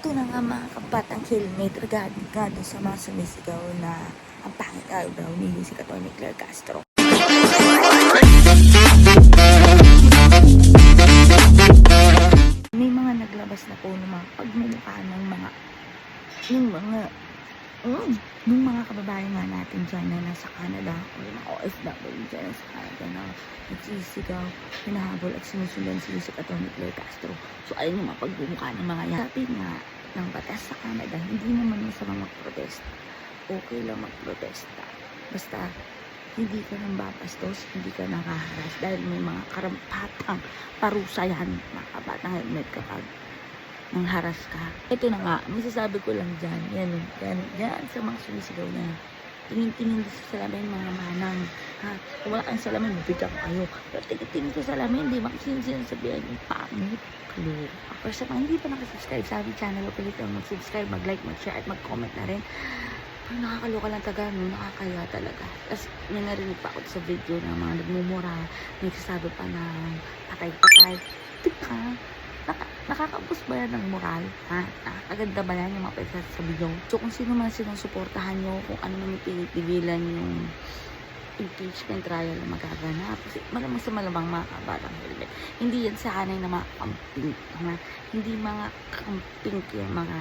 Ito na nga mga kabatang helmet regarding sa mga sumisigaw na ang pangit araw daw ni si Atty. Claire Castro. May mga naglabas na po ng mga pagmumukha ng yung mga kababayan nga natin dyan na nasa Canada o yung mga OFW dyan sa Canada na nagsisigaw, hinahabol at sinusundan si Atty. Claire Castro. So ayun yung mga pagmumukha ng mga yan. Sabi nga ng batas sa Canada, hindi naman masama magprotesta. Okay lang magprotesta. Basta hindi ka nang babastos, hindi ka nakaharas dahil may mga karampatang parusa yan, mga kabatang helmet kapag nang haras ka. Ito na nga, masasabi ko lang dyan, yan sa mga sumisigaw na tingin-tingin sa salamin mga manang, ha, kung wala kang salamin, mabigyan ko kayo, pero tingin sa salamin, di ba kasi sinasabihan yung pangit, clue. Pero sa mga hindi pa nakasubscribe sa aming channel, pilit lang mag-subscribe, mag-like, mag-share, at mag-comment na rin. Pero nakakaloka lang taga, no? Nakakaya talaga. Tapos may narinig pa ako sa video na mga nagmumura, nagsasabi pa na patay-patay. Tika, nakakabos ba yan ng moral? Ha? Nakakaganda ba yan yung mga pagsasabi nyo? So kung sino man sinusuportahan nyo, kung ano man yung pinipigilan yung impeachment trial na magaganap. Kasi malamang sa malamang mga kabatang helmet. Hindi yan sa hanay na mga camping. Hindi mga camping yung mga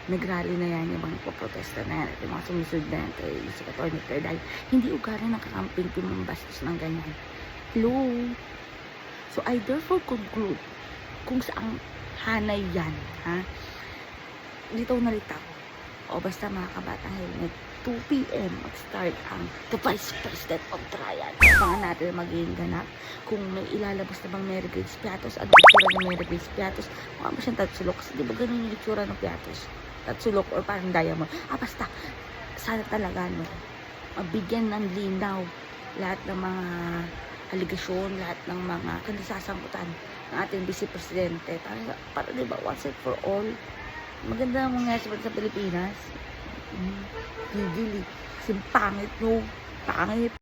nagrally na yan, yung mga nagpo-protesta na yan, yung mga sumisunod na yan kay si Atty. Claire dahil hindi ugali ng kakamping yung mga bastos ng ganyan. Hello? So I therefore conclude kung saang hanay yan, ha? Dito nalita ko. O basta mga kabatang helmet, 2 p.m. mag-start ang the Vice President of Trial. Abangan natin magiging ganap. Kung may ilalabas na bang Mary Grace Piatos, ano yung itsura ng Mary Grace Piatos? Mukha ba siyang tatsulok? Di ba ganun yung itsura ng Piatos? Tatsulok or parang diamond. Basta, sana talaga, no, mabigyan ng linaw lahat ng mga aligasyon, lahat ng mga kandisasangkutan ng ating Vice Presidente. Para diba, once and for all, maganda ang mga sa Pilipinas. Gigili. Kasi pangit, no? Pangit.